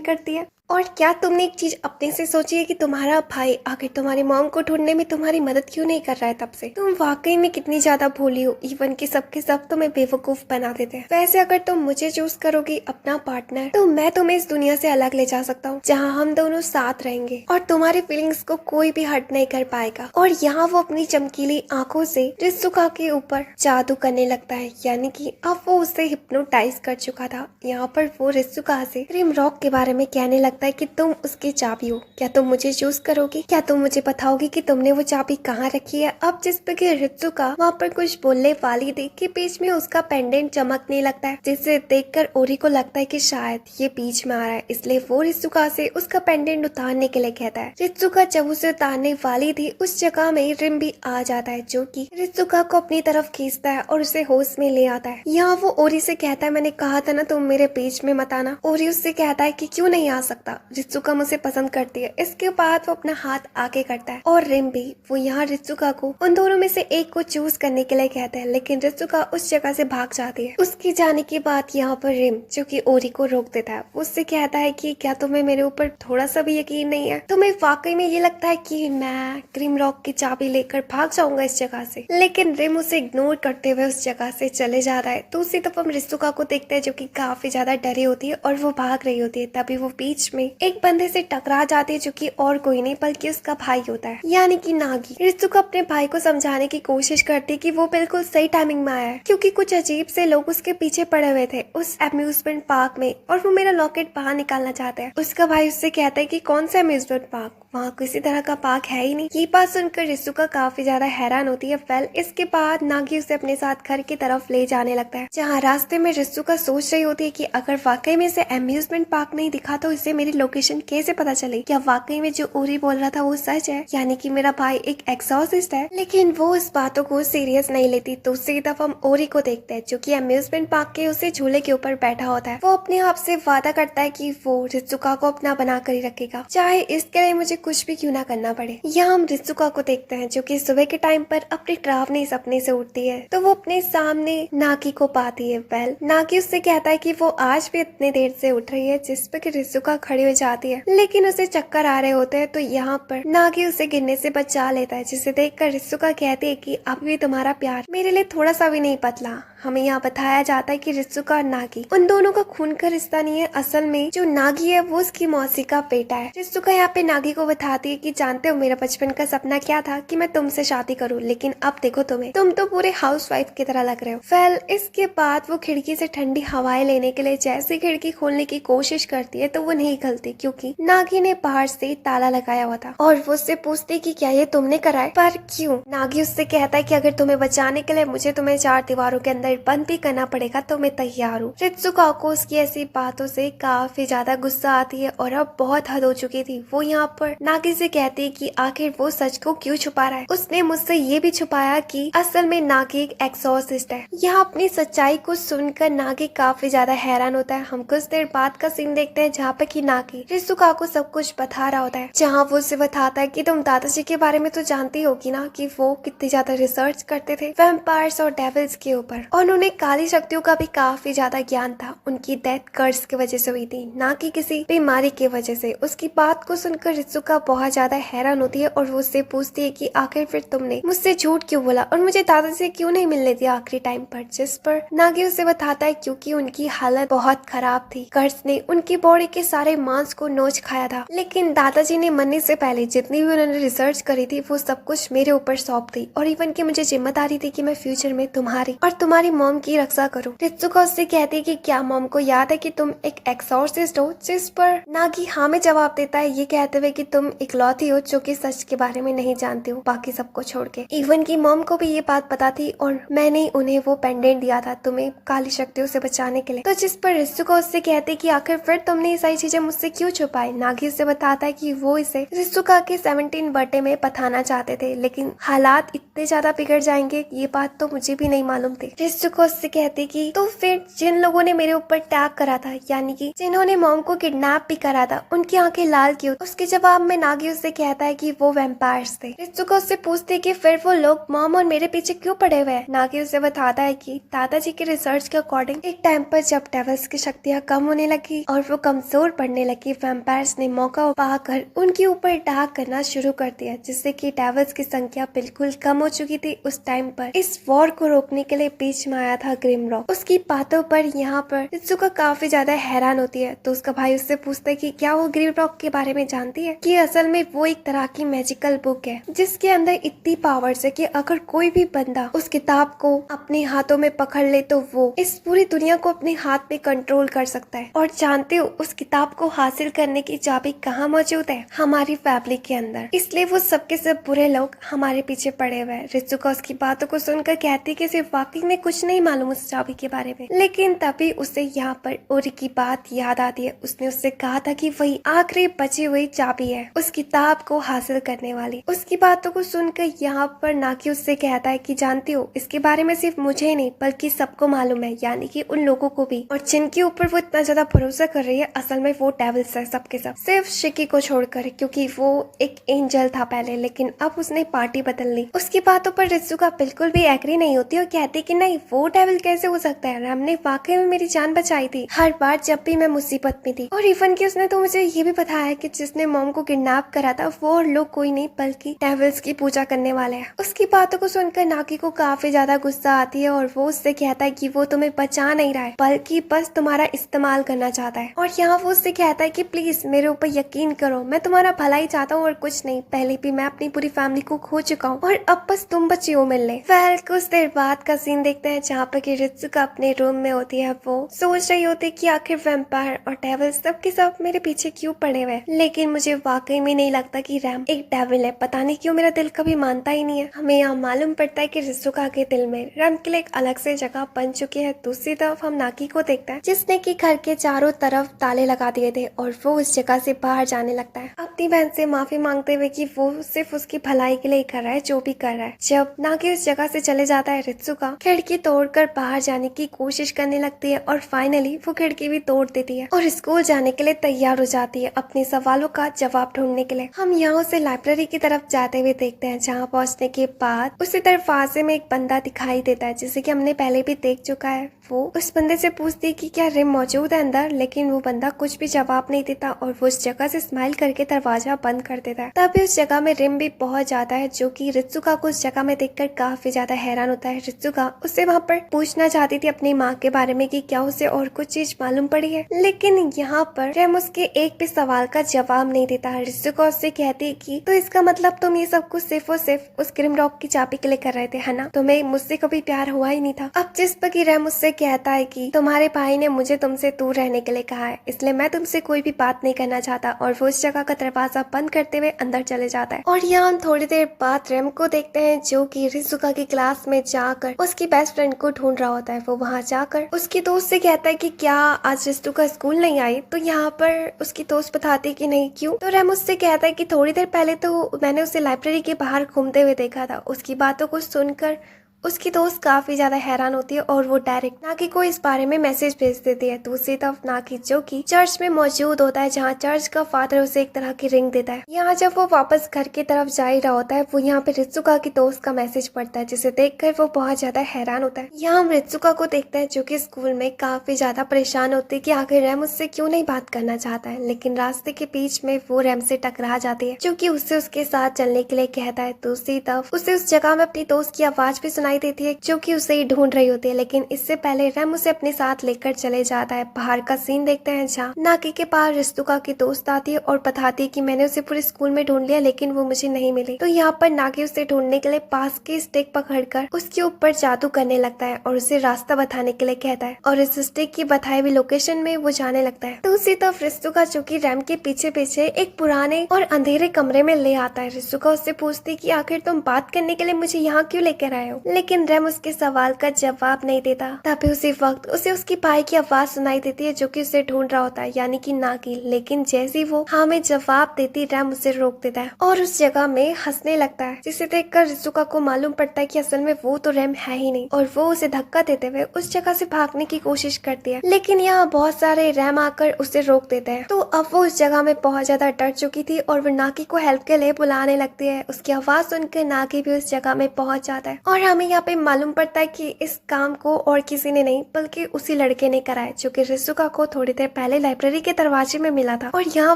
करती है। और क्या तुमने एक चीज अपने से सोची है कि तुम्हारा भाई आखिर तुम्हारी मॉम को ढूंढने में तुम्हारी मदद क्यों नहीं कर रहा है तब से। तुम वाकई में कितनी ज्यादा भोली हो, इवन कि सबके सब तुम्हें बेवकूफ बना देते हैं। वैसे अगर तुम मुझे चूज करोगी अपना पार्टनर तो मैं तुम्हें इस दुनिया से अलग ले जा सकता हूँ जहाँ हम दोनों साथ रहेंगे और तुम्हारी फीलिंग्स को कोई भी हर्ट नहीं कर पाएगा। और यहाँ वो अपनी चमकीली आंखों से रिजुका के ऊपर जादू करने लगता है, यानी कि अब वो उसे हिप्नोटाइज कर चुका था। यहाँ पर वो रिजुका से क्रीम रॉक के बारे में कहने लगता है कि तुम उसकी चाबी हो, क्या तुम मुझे चूज करोगे, क्या तुम मुझे बताओगे कि तुमने वो चाबी कहाँ रखी है। अब जिस पे कि रिजुका वहाँ पर कुछ बोलने वाली थी कि बीच में उसका पेंडेंट चमकने लगता है, जिसे देखकर ओरी को लगता है कि शायद ये बीच में आ रहा है, इसलिए वो रिजुका से उसका पेंडेंट उतारने के लिए कहता है। रिजुका जब उसे उतारने वाली थी उस जगह में रिम भी आ जाता है जो कि रिजुका को अपनी तरफ खींचता है और उसे होश में ले आता है। यहाँ वो ओरी से कहता है मैंने कहा था ना तुम मेरे बीच में मत आना। ओरी उससे कहता है कि क्यों नहीं आ सकता, रिजुका मुझे पसंद करती है। इसके बाद वो अपना हाथ आगे करता है और रिम भी वो यहाँ रिजुका को उन दोनों में से एक को चूज करने के लिए कहते हैं, लेकिन रिजुका उस जगह से भाग जाती है। उसके जाने के बाद यहाँ पर रिम जो कि ओरी को रोक देता है, उससे कहता है कि क्या तुम्हें मेरे ऊपर थोड़ा सा भी यकीन नहीं है, तुम्हें वाकई में ये लगता है कि मैं क्रीम रॉक की चाबी लेकर भाग जाऊंगा इस जगह से। लेकिन रिम उसे इग्नोर करते हुए उस जगह से चले जा रहा है। तो उसी तरफ हम रिजुका को देखते हैं जो कि काफी ज्यादा डरी होती है और वो भाग रही होती है। तभी वो बीच में एक बंदे से टकरा जाती है जो कि और कोई नहीं बल्कि उसका भाई होता है, यानी कि नागी। रिजुका अपने भाई को समझाने की कोशिश करती कि वो बिल्कुल सही टाइमिंग में आया है क्योंकि कुछ अजीब से लोग उसके पीछे पड़े हुए थे उस अम्यूजमेंट पार्क में और वो मेरा लॉकेट बाहर निकालना चाहते हैं। उसका भाई उससे कहता है कि कौन सा अम्यूजमेंट पार्क, वहाँ किसी तरह का पार्क है ही नहीं। ये बात सुनकर रिजुका काफी ज्यादा हैरान होती है। वेल इसके बाद नागी उसे अपने साथ घर की तरफ ले जाने लगता है, जहाँ रास्ते में रिजुका सोच रही होती है कि अगर वाकई में इसे अम्यूजमेंट पार्क नहीं दिखा तो इसे मेरी लोकेशन कैसे पता चले, क्या वाकई में जो ओरी बोल रहा था वो सच है, यानी कि मेरा भाई एक एक्सॉर्सिस्ट है। लेकिन वो इस बातों को सीरियस नहीं लेती। तो उसी तरफ हम ओरी को देखते हैं जो कि अम्यूजमेंट पार्क के उसे झूले के ऊपर बैठा होता है। वो अपने आप से वादा करता है कि वो रिजुका को अपना बना कर ही रखेगा, चाहे इसके लिए मुझे कुछ भी क्यों ना करना पड़े। यहाँ हम रिजुका को देखते हैं जो कि सुबह के टाइम पर अपने डरावने सपने से उठती है। तो वो अपने सामने नागी को पाती है। वेल नागी उससे कहता है कि वो आज भी इतने देर से उठ रही है, जिस पर कि रिजुका खड़ी हो जाती है, लेकिन उसे चक्कर आ रहे होते हैं। तो यहाँ पर नागी उसे गिरने से बचा लेता है, जिसे देखकर रिजुका कहती है कि अब भी तुम्हारा प्यार मेरे लिए थोड़ा सा भी नहीं पतला। हमें यहाँ बताया जाता है कि रिजुका और नागी उन दोनों का खून का रिश्ता नहीं है, असल में जो नागी है वो उसकी मौसी का बेटा है। रिजुका यहाँ पे नागी को बताती है कि जानते हो मेरा बचपन का सपना क्या था, कि मैं तुमसे शादी करूँ, लेकिन अब देखो तुम तो पूरे हाउसवाइफ की तरह लग रहे हो। वेल इसके बाद वो खिड़की से ठंडी हवाएं लेने के लिए जैसे खिड़की खोलने की कोशिश करती है तो वो नहीं खुलती क्योंकि नागी ने बाहर से ताला लगाया हुआ था। और वो उससे पूछती कि क्या ये तुमने कराया, पर क्यों। नागी उससे कहता है कि अगर तुम्हें बचाने के लिए मुझे तुम्हें 4 दीवारों के अंदर बंद भी करना पड़ेगा तो मैं तैयार हूँ। रिजुका को उसकी ऐसी बातों से काफी ज्यादा गुस्सा आती है और अब बहुत हद हो चुकी थी। वो यहाँ पर नागी से कहती है कि आखिर वो सच को क्यों छुपा रहा है। उसने मुझसे ये भी छुपाया कि असल में नागी एक एक्सॉर्सिस्ट है। यहाँ अपनी सच्चाई को सुनकर नागी काफी ज्यादा हैरान होता है। हम कुछ देर बाद का सीन देखते हैं जहाँ पे कि नागी रिजुका को सब कुछ बता रहा होता है, जहाँ वो उसे बताता है कि तुम दादाजी के बारे में तो जानती होगी ना कि वो कितनी ज्यादा रिसर्च करते थे वैम्पायर्स और डेविल्स के ऊपर, और उन्हें काली शक्तियों का भी काफी ज्यादा ज्ञान था। उनकी डेथ कर्स की वजह से हुई थी, ना कि किसी बीमारी की वजह से। उसकी बात को सुनकर रिजुका बहुत ज्यादा हैरान होती है और वो उससे पूछती है कि आखिर फिर तुमने मुझसे झूठ क्यों बोला और मुझे दादाजी से क्यों नहीं मिलने दिया आखिरी टाइम पर। जिस पर नागी उसे बताता है क्योंकि उनकी हालत बहुत खराब थी, कर्स ने उनकी बॉडी के सारे मांस को नोच खाया था, लेकिन दादाजी ने मरने से पहले जितनी भी उन्होंने रिसर्च करी थी वो सब कुछ मेरे ऊपर सौंप दी और इवन की मुझे जिम्मेदारी थी कि मैं फ्यूचर में तुम्हारी और तुम्हारी मॉम की रक्षा करूं। रित्सुका उससे कहती है कि क्या मॉम को याद है कि तुम एक एक्सॉर्सिस्ट हो, जिस पर नागी हाँ में जवाब देता है, ये कहते हुए कि तुम इकलौती हो जो कि सच के बारे में नहीं जानती हो बाकी सबको छोड़ के। इवन की मॉम को भी ये बात पता थी और मैंने उन्हें वो पेंडेंट दिया था तुम्हें काली शक्तियों से बचाने के लिए। तो जिस पर रित्सुका उससे कहती कि आखिर फिर तुमने ये सारी चीजें मुझसे क्यों छुपाई। नागी उससे बताता है कि वो इसे रित्सुका के 17 बर्थडे में पठाना चाहते थे, लेकिन हालात इतने ज्यादा बिगड़ जाएंगे ये बात तो मुझे भी नहीं मालूम थी। रित्सुका उससे कहती कि तो फिर जिन लोगों ने मेरे ऊपर टैग करा था, यानी कि जिन्होंने मॉम को किडनैप भी करा था, उनकी आंखें लाल क्यों। उसके जवाब में नागी उससे कहता है कि वो वैम्पायर्स थे। रित्सुका उससे पूछती है कि फिर वो लोग मॉम और मेरे पीछे क्यों पड़े हुए हैं। नागी उसे बताता है कि दादाजी के रिसर्च के अकॉर्डिंग एक टाइम पर जब डेविल्स की शक्तियां कम होने लगी और वो कमजोर पड़ने लगी, वैम्पायर्स ने मौका पाकर उनके ऊपर अटैक करना शुरू कर दिया, जिससे कि डेविल्स की संख्या बिल्कुल कम हो चुकी थी। उस टाइम पर इस वॉर को रोकने के लिए बीच में आया था ग्रिमरॉक। उसकी बातों पर यहाँ पर रित्सुका काफी ज्यादा हैरान होती है, तो उसका भाई उससे पूछता है कि क्या वो ग्रिमरॉक के बारे में जानती है कि असल में वो एक तरह की मैजिकल बुक है जिसके अंदर इतनी पावर्स है कि अगर कोई भी बंदा उस किताब को अपने हाथों में पकड़ ले तो वो इस पूरी दुनिया को अपने हाथ में कंट्रोल कर सकता है। और जानते हो उस किताब को हासिल करने की चाबी कहाँ मौजूद है? हमारी फैमिली के अंदर। इसलिए वो सबके सब बुरे लोग हमारे पीछे पड़े हुए हैं। रित्सुका उसकी बातों को सुनकर कहती कि सिर्फ वाकई में कुछ नहीं मालूम उस चाबी के बारे में, लेकिन तभी उसे यहाँ पर ओरी की बात याद आती है। उसने उससे कहा था कि वही आखिरी बची हुई चाबी है उस किताब को हासिल करने वाली। उसकी बातों को सुनकर यहाँ पर नाकी उससे कहता है कि जानती हो इसके बारे में सिर्फ मुझे ही नहीं बल्कि सबको मालूम है, यानी कि उन लोगों को भी, और जिनके ऊपर वो इतना ज्यादा भरोसा कर रही है असल में वो डेविल्स है सबके सब, सिर्फ शिकी को छोड़कर, क्योंकि वो एक एंजल था पहले लेकिन अब उसने पार्टी बदल ली। उसकी बातों पर रित्सुका बिल्कुल भी एग्री नहीं होती और कहती कि नहीं वो डेविल कैसे हो सकता है, रैम ने वाकई में मेरी जान बचाई थी हर बार जब भी मैं मुसीबत में थी। और इवन की उसने तो मुझे ये भी बताया कि जिसने मॉम को किडनैप करा था वो और लोग कोई नहीं बल्कि डेविल्स की पूजा करने वाले हैं। उसकी बातों को सुनकर नाकी को काफी ज्यादा गुस्सा आती है और वो उससे कहता है कि वो तुम्हें बचा नहीं रहा है बल्कि बस तुम्हारा इस्तेमाल करना चाहता है। और यहाँ वो उससे कहता है कि प्लीज मेरे ऊपर यकीन करो, मैं तुम्हारा भला ही चाहता हूँ और कुछ नहीं, पहले भी मैं अपनी पूरी फैमिली को खो चुका हूँ और अब बस तुम बची हो मिलने। फिर कुछ देर बाद का सीन देखते हैं जहाँ पर कि रित्सुका अपने रूम में होती है। वो सोच रही होती है कि आखिर वैम्पायर और डेविल सब के सब मेरे पीछे क्यों पड़े हुए, लेकिन मुझे वाकई में नहीं लगता कि रैम एक डेविल है। पता नहीं क्यों मेरा दिल कभी मानता ही नहीं है। हमें यहाँ मालूम पड़ता है कि रित्सुका के दिल में रैम के लिए एक अलग से जगह बन चुकी है। दूसरी तरफ हम नाकी को देखते हैं जिसने कि घर के चारों तरफ ताले लगा दिए थे और वो उस जगह से बाहर जाने लगता है अपनी बहन से माफी मांगते हुए कि वो सिर्फ उसकी भलाई के लिए कर रहा है जो भी कर रहा है। जब नाकी उस जगह से चले जाता है रित्सुका खिड़की तोड़कर बाहर जाने की कोशिश करने लगती है और फाइनली वो खिड़की भी तोड़ देती है और स्कूल जाने के लिए तैयार हो जाती है अपने सवालों का जवाब ढूंढने के लिए। हम यहाँ उसे लाइब्रेरी की तरफ जाते हुए देखते हैं जहाँ पहुँचने के बाद उसी दरवाजे में एक बंदा दिखाई देता है जिसे कि हमने पहले भी देख चुका है। वो उस बंदे से पूछती है कि क्या रिम मौजूद है अंदर, लेकिन वो बंदा कुछ भी जवाब नहीं देता और वो उस जगह से स्माइल करके दरवाजा बंद कर देता है। तभी उस जगह में रिम भी पहुंच जाता है जो कि रित्सुका को उस जगह में देखकर काफी ज्यादा हैरान होता है। रित्सुका उससे वहाँ पर पूछना चाहती थी अपनी माँ के बारे में कि क्या उसे और कुछ चीज मालूम पड़ी है, लेकिन यहाँ पर रिम उसके एक भी सवाल का जवाब नहीं देता। रित्सुका उससे कहती है कि तो इसका मतलब तुम ये सब कुछ सिर्फ और सिर्फ उस ग्रिमरॉक की चाबी के लिए कर रहे थे, है ना? तुम्हें मुझसे कभी प्यार हुआ ही नहीं था। अब जिस पर कि रिम उससे कहता है कि तुम्हारे भाई ने मुझे तुमसे दूर रहने के लिए कहा है, इसलिए मैं तुमसे कोई भी बात नहीं करना चाहता, और वो उस जगह का दरवाजा बंद करते हुए अंदर चले जाता है। और यहाँ हम थोड़ी देर बाद रेम को देखते हैं जो कि रित्सुका की क्लास में जाकर उसकी बेस्ट फ्रेंड को ढूंढ रहा होता है। वो वहाँ जाकर उसकी दोस्त से कहता है कि क्या आज रित्सुका स्कूल नहीं आई, तो यहाँ पर उसकी दोस्त बताती है कि नहीं, क्यों? तो रेम उससे कहता है कि थोड़ी देर पहले तो मैंने उसे लाइब्रेरी के बाहर घूमते हुए देखा था। उसकी बातों को सुनकर उसकी दोस्त काफी ज्यादा हैरान होती है और वो डायरेक्ट नाकी को इस बारे में मैसेज भेज देती है। दूसरी तरफ नाकी जो कि चर्च में मौजूद होता है जहाँ चर्च का फादर उसे एक तरह की रिंग देता है। यहाँ जब वो वापस घर की तरफ जा ही रहा होता है वो यहाँ पे रित्सुका की दोस्त का मैसेज पढ़ता है जिसे देखकर वो बहुत ज्यादा हैरान होता है। यहाँ हम रित्सुका को देखते हैं जो कि स्कूल में काफी ज्यादा परेशान होती है कि आखिर रैम उससे क्यों नहीं बात करना चाहता है, लेकिन रास्ते के बीच में वो रैम से टकरा जाती है जो कि उससे उसके साथ चलने के लिए कहता है। दूसरी तरफ उसे उस जगह में अपनी दोस्त की आवाज भी सुनाई सुनाई देती है जो कि उसे ही ढूंढ रही होती है, लेकिन इससे पहले रैम उसे अपने साथ लेकर चले जाता है। बाहर का सीन देखते हैं जहाँ नागी के पास रिस्तुका की दोस्त आती है और बताती है कि मैंने उसे पूरे स्कूल में ढूंढ लिया लेकिन वो मुझे नहीं मिली। तो यहाँ पर नागी उसे ढूंढने के लिए पास के स्टिक पकड़कर उसके ऊपर जादू करने लगता है और उसे रास्ता बताने के लिए कहता है और इस स्टिक की बताई हुई लोकेशन में वो जाने लगता है। दूसरी तरफ रिस्तुका जो कि रैम के पीछे पीछे एक पुराने और अंधेरे कमरे में ले आता है। रिस्तुका उससे पूछती कि आखिर तुम बात करने के लिए मुझे यहाँ क्यों लेकर आए हो, लेकिन रैम उसके सवाल का जवाब नहीं देता। तभी उसी वक्त उसे उसकी भाई की आवाज सुनाई देती है जो कि उसे ढूंढ रहा होता है, यानी कि नागी। लेकिन जैसे वो हाँ में जवाब देती रैम उसे रोक देता है और उस जगह में हंसने लगता है, जिसे देखकर रिस्तुका को मालूम पड़ता है कि असल में वो तो रैम है ही नहीं और वो उसे धक्का देते हुए उस जगह से भागने की कोशिश करती है। लेकिन यहाँ बहुत सारे रैम आकर उसे रोक देते हैं। तो अब वो उस जगह में बहुत ज्यादा डर चुकी थी और वो नागी को हेल्प के लिए बुलाने लगती है। उसकी आवाज सुनकर नागी भी उस जगह में पहुंच जाता है और हमें यहाँ पे मालूम पड़ता है कि इस काम को और किसी ने नहीं बल्कि उसी लड़के ने करा है जो कि रिस्तुका को थोड़ी देर पहले लाइब्रेरी के दरवाजे में मिला था और यहाँ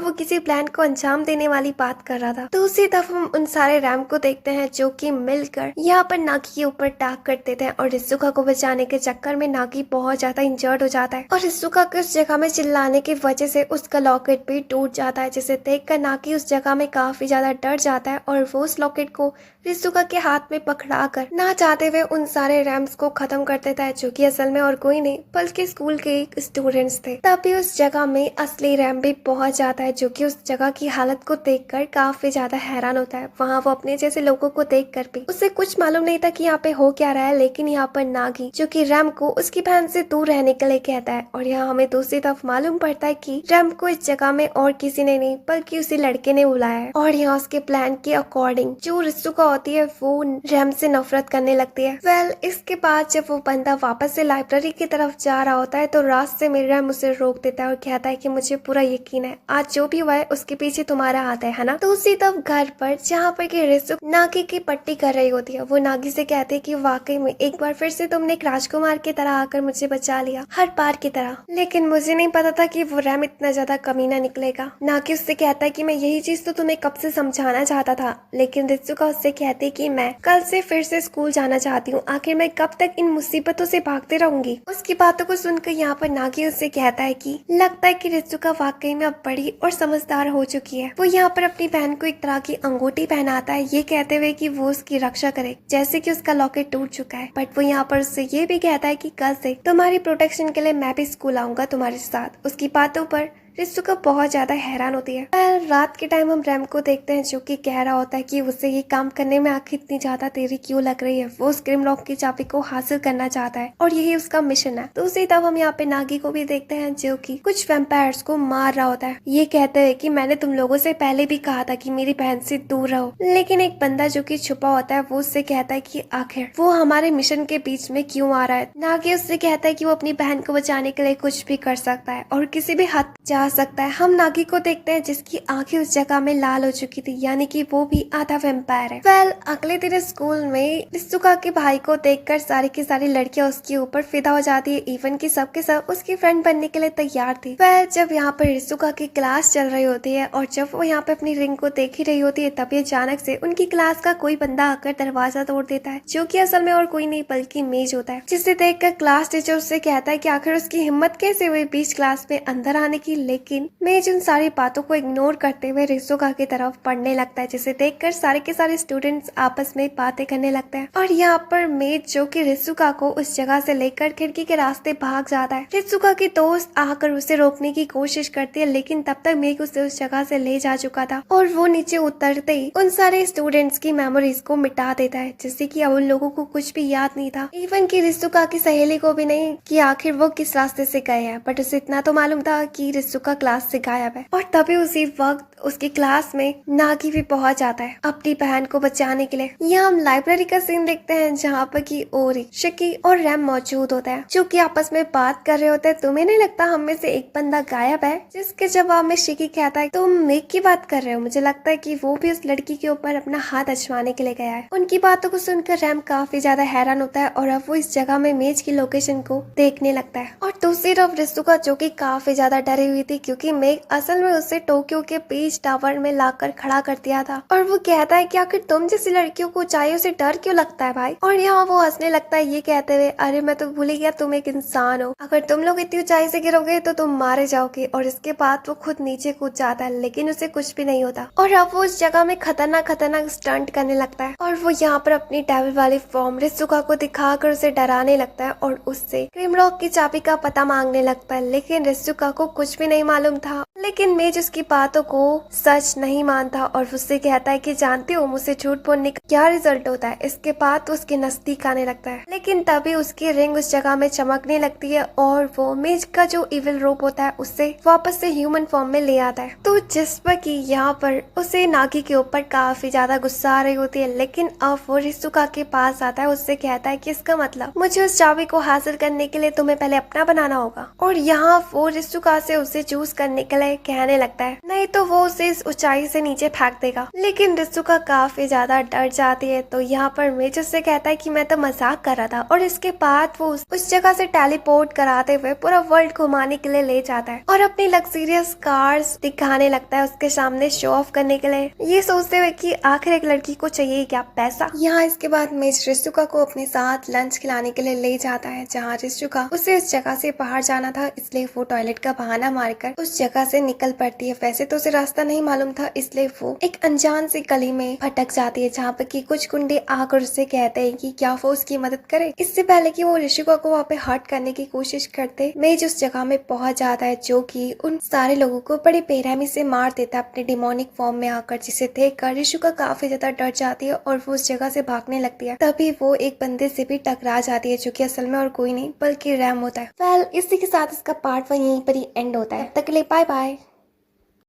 वो किसी प्लान को अंजाम देने वाली बात कर रहा था। तो उसी तरफ हम उन सारे रैम को देखते हैं जो कि मिलकर यहाँ पर नागी के ऊपर अटैक कर देते हैं और रिस्तुका को बचाने के चक्कर में नागी बहुत ज्यादा इंजर्ड हो जाता है और रिस्तुका के उस जगह में चिल्लाने की वजह से उसका लॉकेट भी टूट जाता है, जिसे देखकर नागी उस जगह में काफी ज्यादा डर जाता है और वो उस लॉकेट को रिस्तुका के हाथ में पकड़ा कर ना चाहते हुए उन सारे रैम्स को खत्म कर देता है जो कि असल में और कोई नहीं बल्कि स्कूल के एक स्टूडेंट्स थे। तभी उस जगह में असली रैम भी पहुंच जाता है जो कि उस जगह की हालत को देखकर काफी ज्यादा हैरान होता है। वहाँ वो अपने जैसे लोगों को देखकर भी उसे कुछ मालूम नहीं था कि यहाँ पे हो क्या रहा है, लेकिन यहाँ पर नागी जो कि रैम को उसकी बहन से दूर रहने के लिए कहता है और यहाँ हमें दूसरी तरफ मालूम पड़ता है कि रैम को इस जगह में और किसी ने नहीं बल्कि उसी लड़के ने बुलाया है और यहाँ उसके प्लान के अकॉर्डिंग जो रिस्तुका होती है वो रैम से नफरत करने लगती है। इसके बाद जब वो बंदा वापस से लाइब्रेरी की तरफ जा रहा होता है तो रास्ते में रैम उसे रोक देता है और कहता है कि मुझे पूरा यकीन है आज जो भी हुआ है उसके पीछे तुम्हारा हाथ है ना। तो उसी तरफ घर पर जहाँ पर कि रिस्तुका नागी की पट्टी कर रही होती है, वो नागी से कहती है कि वाकई में एक बार फिर से तुमने एक राजकुमार की तरह आकर मुझे बचा लिया हर बार की तरह, लेकिन मुझे नहीं पता था कि वो रैम इतना ज्यादा कमीना निकलेगा। नागी उससे कहता है कि मैं यही चीज तो तुम्हें कब से समझाना चाहता था, लेकिन रिस्तुका उससे कहती है कि मैं कल से फिर से स्कूल जाना चाहती हूँ, आखिर मैं कब तक इन मुसीबतों से भागते रहूंगी। उसकी बातों को सुनकर यहाँ पर नागी उससे कहता है कि लगता है कि रिस्तुका वाकई में अब बड़ी और समझदार हो चुकी है। वो यहाँ पर अपनी बहन को एक तरह की अंगूठी पहनाता है ये कहते हुए कि वो उसकी रक्षा करे जैसे कि उसका लॉकेट टूट चुका है, बट वो यहाँ पर उससे ये भी कहता है कि कल से तुम्हारी प्रोटेक्शन के लिए मैं भी स्कूल आऊंगा तुम्हारे साथ। उसकी बातों पर रिस्तुका बहुत ज्यादा हैरान होती है। रात के टाइम हम रैम को देखते हैं जो कि कह रहा होता है कि उसे ये काम करने में आखिर इतनी ज्यादा देरी क्यों लग रही है। वो स्क्रीम लॉक की चाबी को हासिल करना चाहता है और यही उसका मिशन है। तो उसी तब हम यहाँ पे नागी को भी देखते हैं जो कि कुछ वैम्पायर्स को मार रहा होता है। ये कहते हैं कि मैंने तुम लोगों से पहले भी कहा था कि मेरी बहन से दूर रहो, लेकिन एक बंदा जो कि छुपा होता है वो उससे कहता है कि आखिर वो हमारे मिशन के बीच में क्यों आ रहा है। नागी उससे कहता है कि वो अपनी बहन को बचाने के लिए कुछ भी कर सकता है और किसी भी हद जा सकता है। हम नागी को देखते हैं जिसकी आंखें उस जगह में लाल हो चुकी थी, यानी कि वो भी आधा वैम्पायर है। अगले दिन स्कूल में रिस्तुका के भाई को देखकर सारी की सारी लड़कियां उसके ऊपर फिदा हो जाती है, इवन की सबके सब उसकी फ्रेंड बनने के लिए तैयार थी। जब यहाँ पर रिस्तुका की क्लास चल रही होती है और जब वो यहाँ पे अपनी रिंग को देख ही रही होती है तभी अचानक से उनकी क्लास का कोई बंदा आकर दरवाजा तोड़ देता है, जो कि असल में और कोई नहीं बल्कि मेज होता है, जिसे देखकर क्लास टीचर उससे कहता है कि आखिर उसकी हिम्मत कैसे हुई बीच क्लास में अंदर आने की। लेकिन मेज उन सारी बातों को इग्नोर करते हुए रिस्तुका की तरफ पढ़ने लगता है, जिसे देखकर सारे के सारे स्टूडेंट्स आपस में बातें करने लगते हैं। और यहाँ पर मेज जो कि रिस्तुका को उस जगह से लेकर खिड़की के रास्ते भाग जाता है। रिस्तुका की दोस्त आकर उसे रोकने की कोशिश करती है, लेकिन तब तक मेघ उसे उस जगह से ले जा चुका था और वो नीचे उतरते ही उन सारे स्टूडेंट्स की मेमोरीज को मिटा देता है, जिससे कि अब उन लोगों को कुछ भी याद नहीं था, इवन की रिस्तुका की सहेली को भी नहीं कि आखिर वो किस रास्ते से गए हैं। बट उसे इतना तो मालूम था कि रिस्तुका क्लास से गायब है। और तभी उसी वक्त उसकी क्लास में नागी भी पहुंच जाता है अपनी बहन को बचाने के लिए। यहाँ हम लाइब्रेरी का सीन देखते हैं जहाँ पर की ओरी, शिकी और रैम मौजूद होता है, जो कि आपस में बात कर रहे होते हैं। तुम्हें नहीं लगता हम में से एक बंदा गायब है? जिसके जवाब में शिकी कहता है तुम मेघ की बात कर रहे हो, मुझे लगता है कि वो भी उस लड़की के ऊपर अपना हाथ आजमाने के लिए गया है। उनकी बातों को सुनकर रैम काफी ज्यादा हैरान होता है और अब वो इस जगह में मेज की लोकेशन को देखने लगता है। और दूसरी तरफ रिस्तुका जो कि काफी ज्यादा डरी हुई थी क्योंकि मेघ असल में उससे टोक्यो के बीच बीच टावर में लाकर खड़ा कर दिया था। और वो कहता है कि आखिर तुम जैसी लड़कियों को ऊंचाइयों से डर क्यों लगता है भाई। और यहाँ वो हंसने लगता है ये कहते हुए, अरे मैं तो भूल ही गया तुम एक इंसान हो, अगर तुम लोग इतनी ऊंचाई से गिरोगे तो तुम मारे जाओगे। और इसके बाद वो खुद नीचे कूद जाता है, लेकिन उसे कुछ भी नहीं होता। और अब वो उस जगह में खतरनाक स्टंट करने लगता है। और वो यहाँ पर अपनी डेविल वाली फॉर्म रिजुका को दिखाकर उसे डराने लगता है और उससे क्रिमरॉक की चाबी का पता मांगने लगता है। लेकिन रिजुका को कुछ भी नहीं मालूम था। लेकिन मेज उसकी बातों को सच नहीं मानता और उससे कहता है कि जानती हो मुझसे झूठ बोलने का क्या रिजल्ट होता है। इसके बाद तो उसके नजदीक आने लगता है, लेकिन तभी उसकी रिंग उस जगह में चमकने लगती है और वो मेज का जो इविल रूप होता है उससे वापस से ह्यूमन फॉर्म में ले आता है। तो जिस पर कि यहाँ पर उसे नागी के ऊपर काफी ज्यादा गुस्सा आ रही होती है। लेकिन अब वो रिजुका के पास आता है, उससे कहता है कि इसका मतलब मुझे उस चाबी को हासिल करने के लिए तुम्हें पहले अपना बनाना होगा। और यहाँ वो रिजुका से उसे चूज करने के लिए कहने लगता है, नहीं तो वो उसे इस ऊंचाई से नीचे फेंक देगा। लेकिन रिजुका काफी ज्यादा डर जाती है। तो यहाँ पर मेज उससे कहता है कि मैं तो मजाक कर रहा था। और इसके बाद वो उस जगह से टेलीपोर्ट कराते हुए पूरा वर्ल्ड घुमाने के लिए ले जाता है और अपनी लग्जरियस कार्स दिखाने लगता है उसके सामने शो ऑफ करने के लिए, ये सोचते हुए कि आखिर एक लड़की को चाहिए क्या, पैसा। यहाँ इसके बाद मेज रिजुका को अपने साथ लंच खिलाने के लिए ले जाता है, जहाँ रिजुका उसे उस जगह से बाहर जाना था, इसलिए वो टॉयलेट का बहाना मारकर उस जगह से निकल पड़ती है। वैसे तो उसे रास्ता नहीं मालूम था, इसलिए वो एक अनजान सी गली में भटक जाती है, जहाँ पे कि कुछ गुंडे आकर उससे कहते हैं कि क्या वो उसकी मदद करे। इससे पहले कि वो रिजुका को वहाँ पे हर्ट करने की कोशिश करते, मेज उस जगह में पहुंच जाता है, जो कि उन सारे लोगों को बड़ी बेरहमी से मार देता है अपने डिमोनिक फॉर्म में आकर, जिसे देखकर रिजुका काफी ज्यादा डर जाती है और वो उस जगह से भागने लगती है। तभी वो एक बंदे से भी टकरा जाती है, जो कि असल में और कोई नहीं बल्कि रैम होता है। वेल, इसी के साथ इसका पार्ट 1 यहीं पर ही एंड होता है। तब तक के लिए बाय बाय।